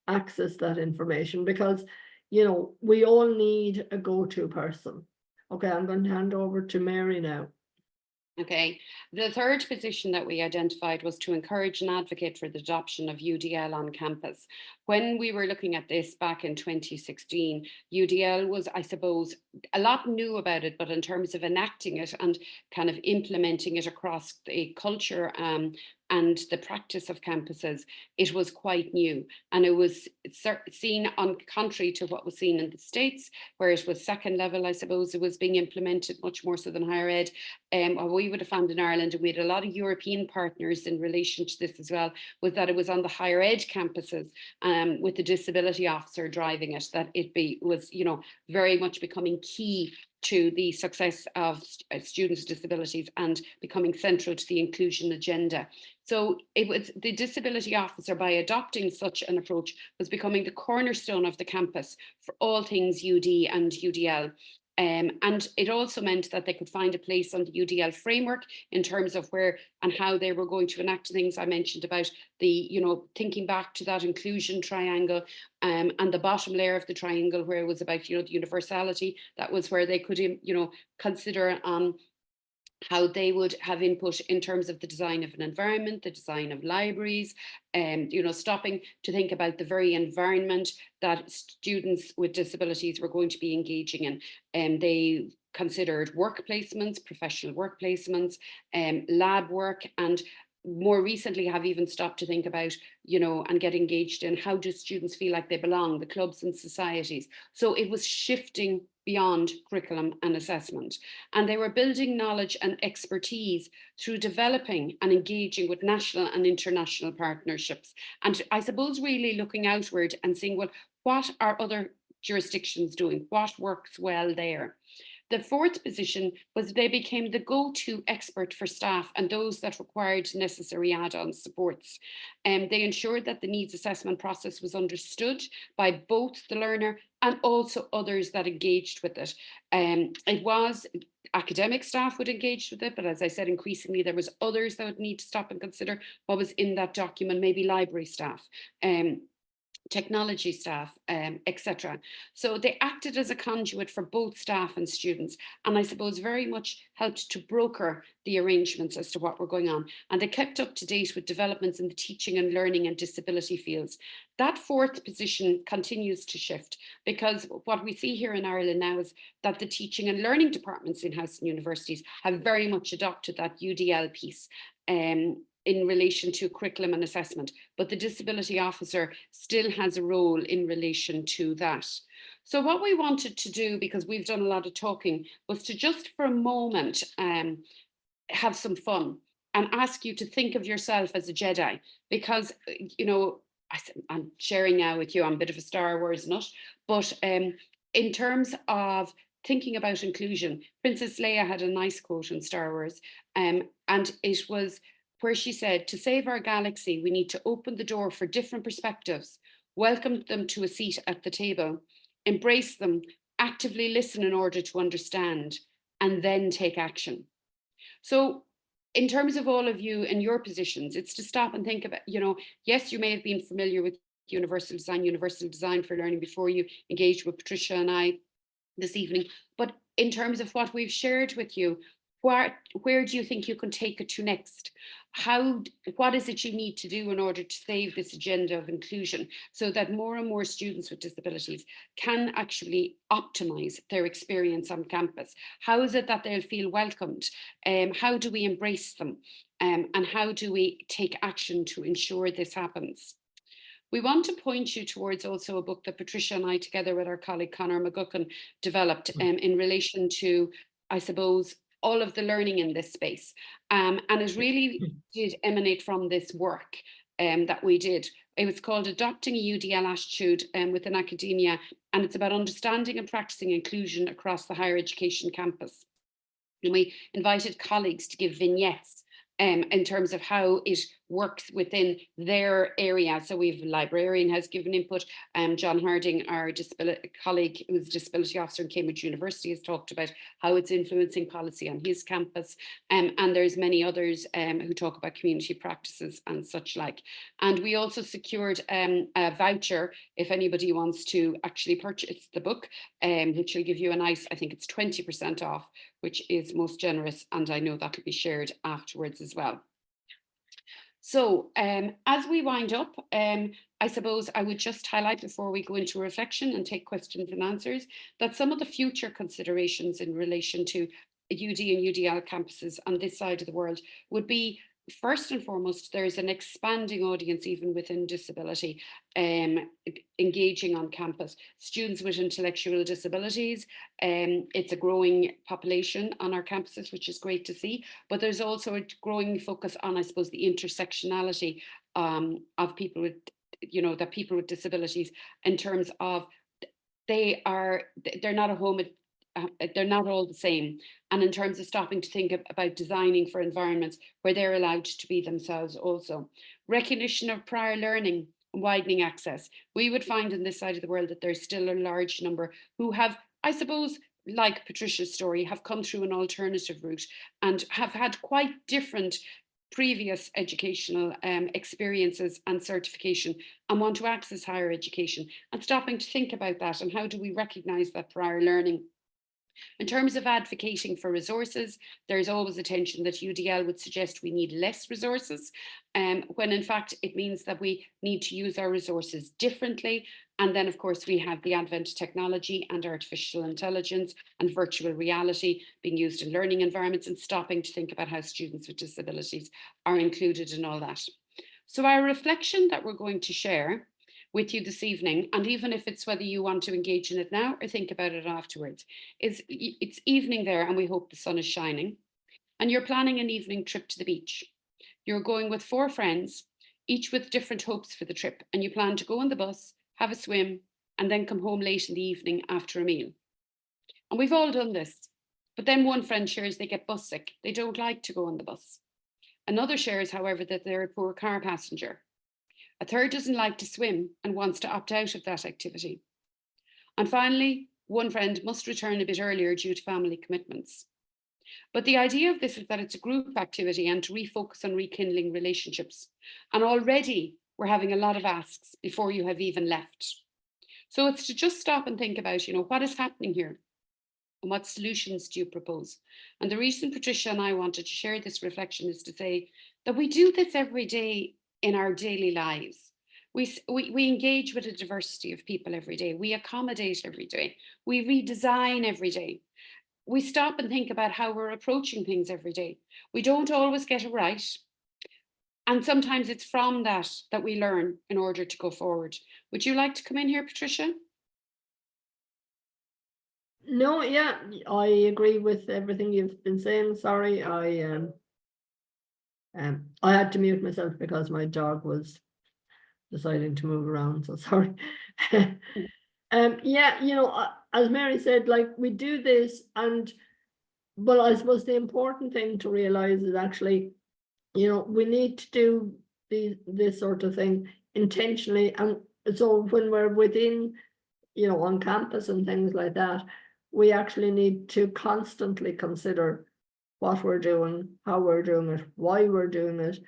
access that information, because we all need a go-to person. Okay, I'm going to hand over to Mary now. Okay, the third position that we identified was to encourage and advocate for the adoption of UDL on campus. When we were looking at this back in 2016, UDL was, I suppose, a lot knew about it, but in terms of enacting it and kind of implementing it across the culture and the practice of campuses, it was quite new. And it was seen, on contrary to what was seen in the States, where it was second level, I suppose, it was being implemented much more so than higher ed. What we would have found in Ireland, and we had a lot of European partners in relation to this as well, was that it was on the higher ed campuses with the disability officer driving it, that was very much becoming key to the success of students with disabilities and becoming central to the inclusion agenda. So it was the disability officer, by adopting such an approach, was becoming the cornerstone of the campus for all things UD and UDL. And it also meant that they could find a place on the UDL framework in terms of where and how they were going to enact things. I mentioned about the, thinking back to that inclusion triangle and the bottom layer of the triangle, where it was about, the universality. That was where they could, consider how they would have input in terms of the design of an environment, the design of libraries, stopping to think about the very environment that students with disabilities were going to be engaging in. And they considered work placements, professional work placements, lab work, and more recently have even stopped to think about, and get engaged in how do students feel like they belong, the clubs and societies. So it was shifting beyond curriculum and assessment. And they were building knowledge and expertise through developing and engaging with national and international partnerships. And I suppose really looking outward and seeing, well, what are other jurisdictions doing? What works well there? The fourth position was they became the go-to expert for staff and those that required necessary add-on supports. They ensured that the needs assessment process was understood by both the learner and also others that engaged with it. It was academic staff would engage with it, but as I said, increasingly there was others that would need to stop and consider what was in that document, maybe library staff. Technology staff, etc. So they acted as a conduit for both staff and students, and I suppose very much helped to broker the arrangements as to what were going on. And they kept up to date with developments in the teaching and learning and disability fields. That fourth position continues to shift, because what we see here in Ireland now is that the teaching and learning departments in house and universities have very much adopted that UDL piece. in relation to curriculum and assessment, but the disability officer still has a role in relation to that. So what we wanted to do, because we've done a lot of talking, was to just for a moment have some fun and ask you to think of yourself as a Jedi, because, you know, I'm sharing now with you, I'm a bit of a Star Wars nut, but in terms of thinking about inclusion, Princess Leia had a nice quote in Star Wars, and it was where she said, to save our galaxy, we need to open the door for different perspectives, welcome them to a seat at the table, embrace them, actively listen in order to understand, and then take action. So in terms of all of you and your positions, it's to stop and think about, you know, yes, you may have been familiar with universal design for learning before you engaged with Patricia and I this evening, but in terms of what we've shared with you, where do you think you can take it to next? What is it you need to do in order to save this agenda of inclusion so that more and more students with disabilities can actually optimize their experience on campus? How is it that they'll feel welcomed? How do we embrace them? And how do we take action to ensure this happens? We want to point you towards also a book that Patricia and I, together with our colleague Conor Mc Guckin, developed in relation to, I suppose, all of the learning in this space. And it really did emanate from this work that we did. It was called Adopting a UDL Attitude within Academia, and it's about understanding and practicing inclusion across the higher education campus. And we invited colleagues to give vignettes in terms of how it works within their area. So we've a librarian has given input. John Harding, our colleague who's a disability officer in Cambridge University, has talked about how it's influencing policy on his campus. And there's many others who talk about community practices and such like. And we also secured a voucher if anybody wants to actually purchase the book, which will give you a nice, I think it's 20% off, which is most generous. And I know that will be shared afterwards as well. So as we wind up, I suppose I would just highlight before we go into reflection and take questions and answers that some of the future considerations in relation to UD and UDL campuses on this side of the world would be, first and foremost, there's an expanding audience even within disability engaging on campus. Students with intellectual disabilities, it's a growing population on our campuses, which is great to see, but there's also a growing focus on, I suppose, the intersectionality of people with, you know, that people with disabilities in terms of they're not a home, they're not all the same. And in terms of stopping to think about designing for environments where they're allowed to be themselves also. Recognition of prior learning, widening access. We would find in this side of the world that there's still a large number who have, I suppose, like Patricia's story, have come through an alternative route and have had quite different previous educational experiences and certification and want to access higher education, and stopping to think about that and how do we recognise that prior learning. In terms of advocating for resources, there's always a tension that UDL would suggest we need less resources, when in fact it means that we need to use our resources differently. And then of course we have the advent of technology and artificial intelligence and virtual reality being used in learning environments, and stopping to think about how students with disabilities are included in all that. So our reflection that we're going to share with you this evening, and even if it's whether you want to engage in it now or think about it afterwards, is it's evening there and we hope the sun is shining, and you're planning an evening trip to the beach. You're going with 4 friends, each with different hopes for the trip, and you plan to go on the bus, have a swim, and then come home late in the evening after a meal. And we've all done this, but then one friend shares they get bus sick, they don't like to go on the bus. Another shares, however, that they're a poor car passenger. A third doesn't like to swim and wants to opt out of that activity. And finally, one friend must return a bit earlier due to family commitments. But the idea of this is that it's a group activity and to refocus on rekindling relationships. And already we're having a lot of asks before you have even left. So it's to just stop and think about, you know, what is happening here and what solutions do you propose? And the reason Patricia and I wanted to share this reflection is to say that we do this every day in our daily lives. We engage with a diversity of people every day. We accommodate every day. We redesign every day. We stop and think about how we're approaching things every day. We don't always get it right. And sometimes it's from that that we learn in order to go forward. Would you like to come in here, Patricia? No, yeah, I agree with everything you've been saying. Sorry, I had to mute myself because my dog was deciding to move around, so sorry. Yeah, you know, as Mary said, like, we do this, but I suppose the important thing to realize is actually, you know, we need to do this sort of thing intentionally. And so when we're within, you know, on campus and things like that, we actually need to constantly consider what we're doing, how we're doing it, why we're doing it,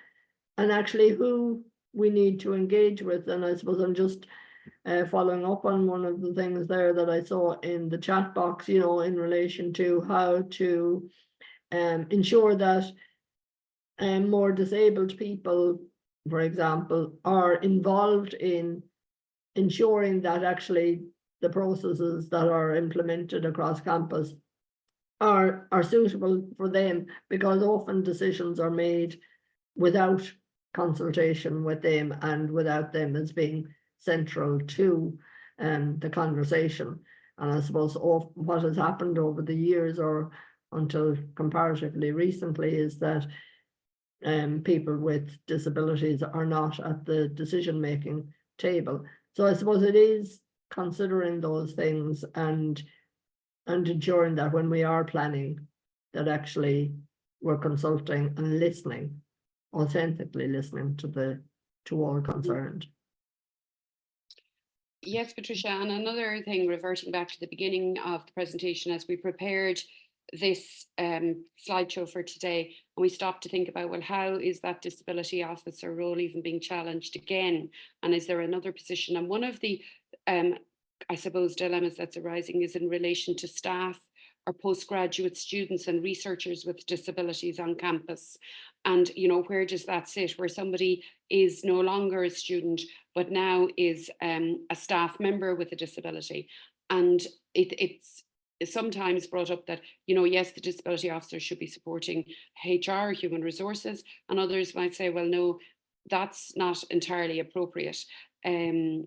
and actually who we need to engage with. And I suppose I'm just following up on one of the things there that I saw in the chat box, you know, in relation to how to ensure that more disabled people, for example, are involved in ensuring that actually the processes that are implemented across campus are suitable for them, because often decisions are made without consultation with them and without them as being central to the conversation. And I suppose what has happened over the years, or until comparatively recently, is that people with disabilities are not at the decision-making table. So I suppose it is considering those things and ensuring that when we are planning, that actually we're consulting and listening, authentically listening to all concerned. Yes, Patricia, and another thing, reverting back to the beginning of the presentation, as we prepared this slideshow for today, and we stopped to think about, well, how is that disability officer role even being challenged again? And is there another position? And one of the, I suppose, dilemmas that's arising is in relation to staff or postgraduate students and researchers with disabilities on campus. And, you know, where does that sit? Where somebody is no longer a student, but now is a staff member with a disability. And it's sometimes brought up that, you know, yes, the disability officer should be supporting HR, human resources, and others might say, well, no, that's not entirely appropriate. And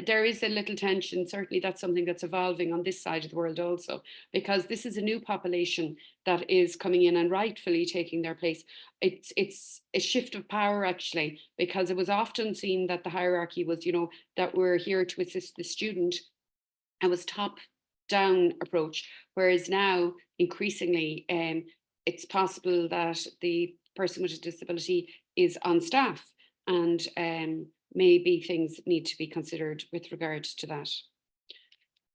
there is a little tension. Certainly that's something that's evolving on this side of the world also, because this is a new population that is coming in and rightfully taking their place. It's a shift of power, actually, because it was often seen that the hierarchy was, you know, that we're here to assist the student, and was top down approach, whereas now increasingly it's possible that the person with a disability is on staff, and maybe things need to be considered with regards to that.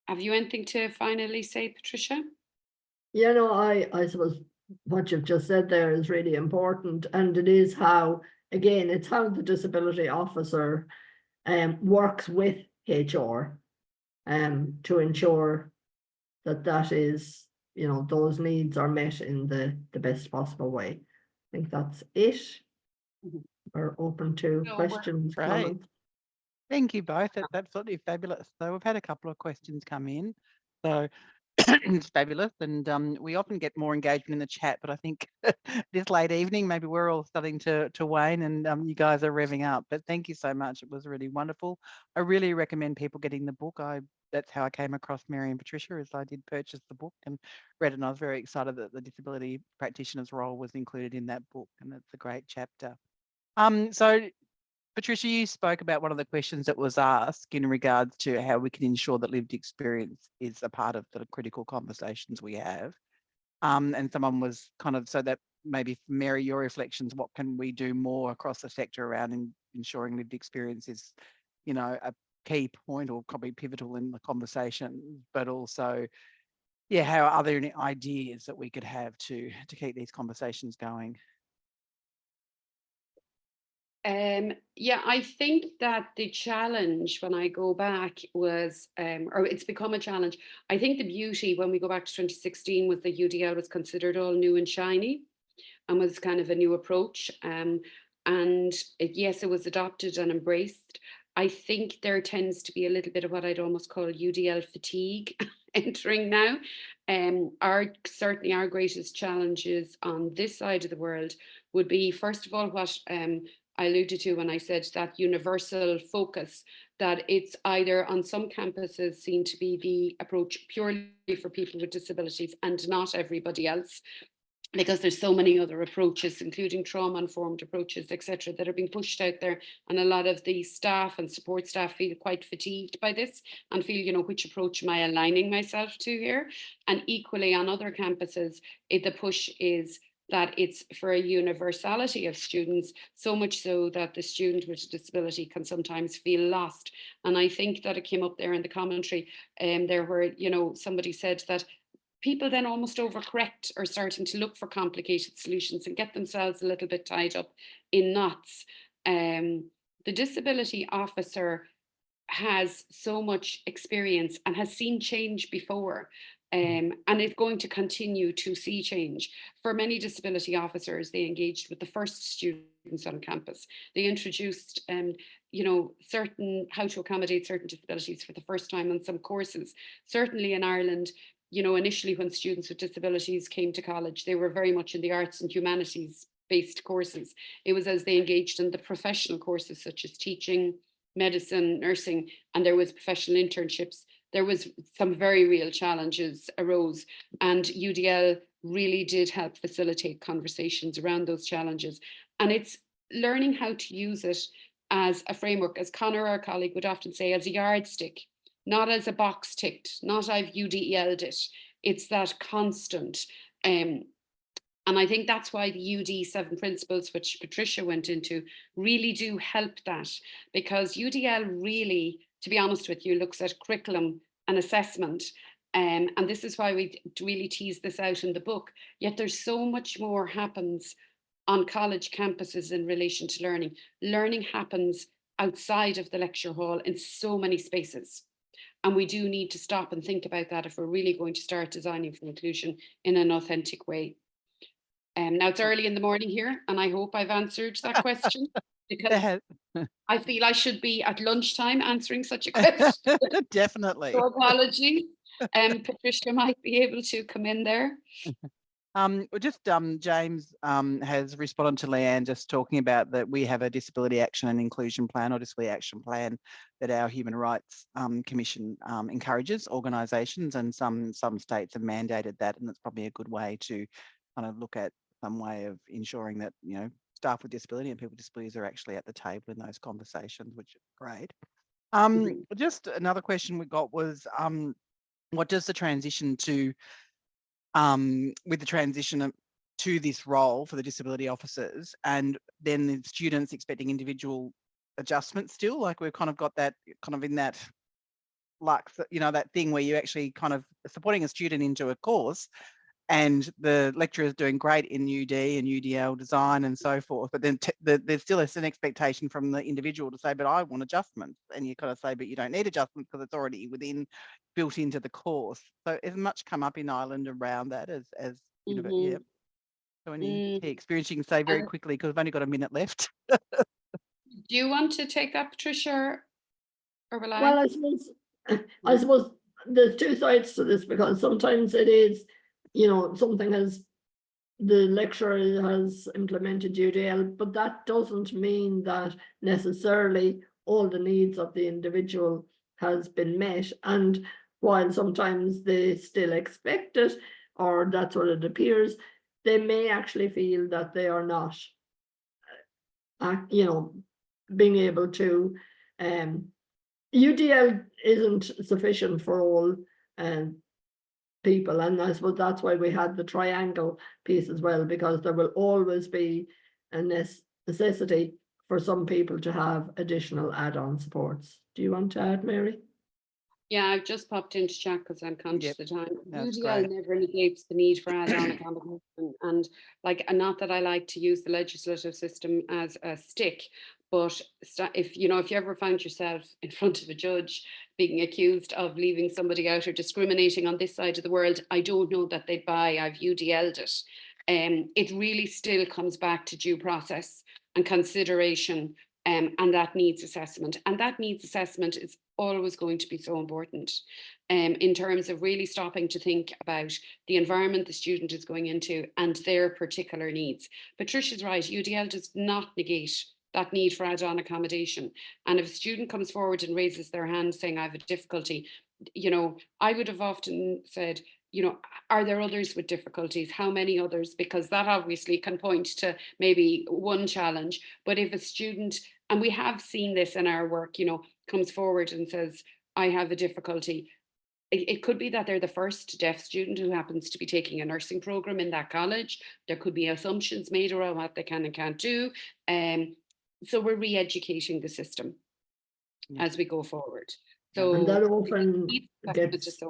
Have you anything to finally say, Patricia? Yeah, no, I suppose what you've just said there is really important, and it is how, again, it's how the disability officer works with HR to ensure that is, you know, those needs are met in the best possible way. I think that's it. We're open to questions, comments. Thank you both. That's absolutely fabulous. So we've had a couple of questions come in. So it's fabulous. And we often get more engagement in the chat, but I think this late evening, maybe we're all starting to wane, and you guys are revving up. But thank you so much. It was really wonderful. I really recommend people getting the book. That's how I came across Mary and Patricia, as I did purchase the book and read it, and I was very excited that the disability practitioner's role was included in that book, and it's a great chapter. So Patricia, you spoke about one of the questions that was asked in regards to how we can ensure that lived experience is a part of the critical conversations we have. And someone was kind of, so that maybe Mary, your reflections, what can we do more across the sector around ensuring lived experience is, you know, a key point or probably pivotal in the conversation, but also, yeah, how are there any ideas that we could have to keep these conversations going? Yeah, I think that the challenge when I go back was, or it's become a challenge. I think the beauty when we go back to 2016 was the UDL was considered all new and shiny and was kind of a new approach. And yes, it was adopted and embraced. I think there tends to be a little bit of what I'd almost call UDL fatigue entering now. Certainly our greatest challenges on this side of the world would be, first of all, what I alluded to when I said that universal focus, that it's either on some campuses seen to be the approach purely for people with disabilities and not everybody else, because there's so many other approaches, including trauma-informed approaches, etc., that are being pushed out there. And a lot of the staff and support staff feel quite fatigued by this and feel, you know, which approach am I aligning myself to here? And equally on other campuses, the push is that it's for a universality of students, so much so that the student with a disability can sometimes feel lost. And I think that it came up there in the commentary, there where, you know, somebody said that people then almost overcorrect or starting to look for complicated solutions and get themselves a little bit tied up in knots. The disability officer has so much experience and has seen change before, and is going to continue to see change. For many disability officers, they engaged with the first students on campus. They introduced you know, certain how to accommodate certain disabilities for the first time on some courses. Certainly in Ireland, you know, initially when students with disabilities came to college, they were very much in the arts and humanities based courses. It was as they engaged in the professional courses such as teaching, medicine, nursing, and there was professional internships. There was some very real challenges arose, and UDL really did help facilitate conversations around those challenges. And it's learning how to use it as a framework, as Conor, our colleague, would often say, as a yardstick, not as a box ticked, not I've UDL'd it. It's that constant. And I think that's why the UD7 principles, which Patricia went into, really do help that, because UDL really, to be honest with you, looks at curriculum and assessment. And this is why we really tease this out in the book. Yet there's so much more happens on college campuses in relation to learning. Learning happens outside of the lecture hall in so many spaces. And we do need to stop and think about that if we're really going to start designing for inclusion in an authentic way. Now it's early in the morning here, and I hope I've answered that question, because I feel I should be at lunchtime answering such a question. Definitely. So apologies. Patricia might be able to come in there. James has responded to Leanne just talking about that we have a disability action and inclusion plan, or disability action plan, that our Human Rights Commission encourages organisations, and some states have mandated that, and it's probably a good way to kind of look at some way of ensuring that, you know, staff with disability and people with disabilities are actually at the table in those conversations, which is great. Just another question we got was, what does the transition to with the transition to this role for the disability officers, and then the students expecting individual adjustments still, like we've kind of got that kind of in that luck, you know, that thing where you actually kind of supporting a student into a course and the lecturer is doing great in UD and UDL design and so forth, but then there's still an expectation from the individual to say, but I want adjustments, and you kind of say, but you don't need adjustments because it's already built into the course. So has much come up in Ireland around that as you know, yeah. So any experience you can say very quickly, because I've only got a minute left. Do you want to take that, Patricia, or will I? Well, I suppose there's two sides to this, because sometimes it is, you know, the lecturer has implemented UDL, but that doesn't mean that necessarily all the needs of the individual has been met. And while sometimes they still expect it, or that's what it appears, they may actually feel that they are not, you know, being able to, UDL isn't sufficient for all people, and I suppose that's why we had the triangle piece as well, because there will always be a necessity for some people to have additional add-on supports. Do you want to add, Mary? Yeah, I've just popped into chat because I'm conscious of time. That's UDL great. never negates the need for add-on accommodation, and not that I like to use the legislative system as a stick, but if you ever found yourself in front of a judge being accused of leaving somebody out or discriminating on this side of the world, I don't know that they'd buy I've UDL'd it. It really still comes back to due process and consideration, and that needs assessment. And that needs assessment is always going to be so important in terms of really stopping to think about the environment the student is going into and their particular needs. Patricia's right, UDL does not negate that need for add-on accommodation. And if a student comes forward and raises their hand saying, I have a difficulty, you know, I would have often said, you know, are there others with difficulties? How many others? Because that obviously can point to maybe one challenge. But if a student, and we have seen this in our work, you know, comes forward and says, I have a difficulty, it could be that they're the first deaf student who happens to be taking a nursing program in that college. There could be assumptions made around what they can and can't do. So we're re-educating the system as we go forward. So and that often gets,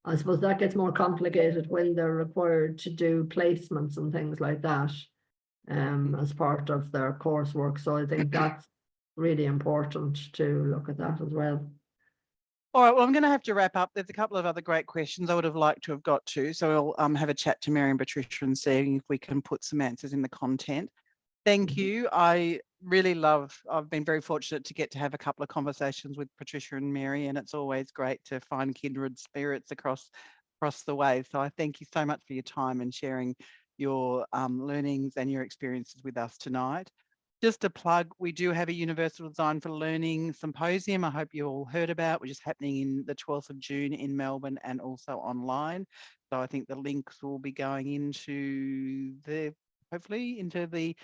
I suppose that gets more complicated when they're required to do placements and things like that as part of their coursework. So I think that's really important to look at that as well. All right, well, I'm going to have to wrap up. There's a couple of other great questions I would have liked to have got to. So I'll have a chat to Mary and Patricia and seeing if we can put some answers in the content. Thank you. I really I've been very fortunate to get to have a couple of conversations with Patricia and Mary, and it's always great to find kindred spirits across the way. So I thank you so much for your time and sharing your learnings and your experiences with us tonight. Just a plug, we do have a Universal Design for Learning Symposium. I hope you all heard about, which is happening in the 12th of June in Melbourne and also online. So I think the links will be going into hopefully into the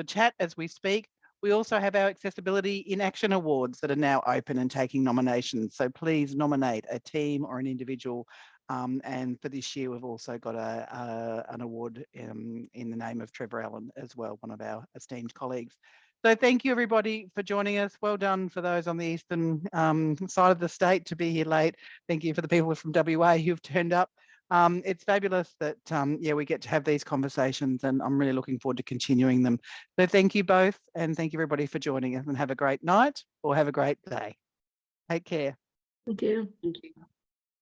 chat as we speak. We also have our Accessibility in Action Awards that are now open and taking nominations. So please nominate a team or an individual. And for this year, we've also got an award in the name of Trevor Allen as well, one of our esteemed colleagues. So thank you, everybody, for joining us. Well done for those on the eastern side of the state to be here late. Thank you for the people from WA who've turned up. It's fabulous that, we get to have these conversations, and I'm really looking forward to continuing them. So thank you both, and thank you, everybody, for joining us, and have a great night or have a great day. Take care. Thank you. Thank you.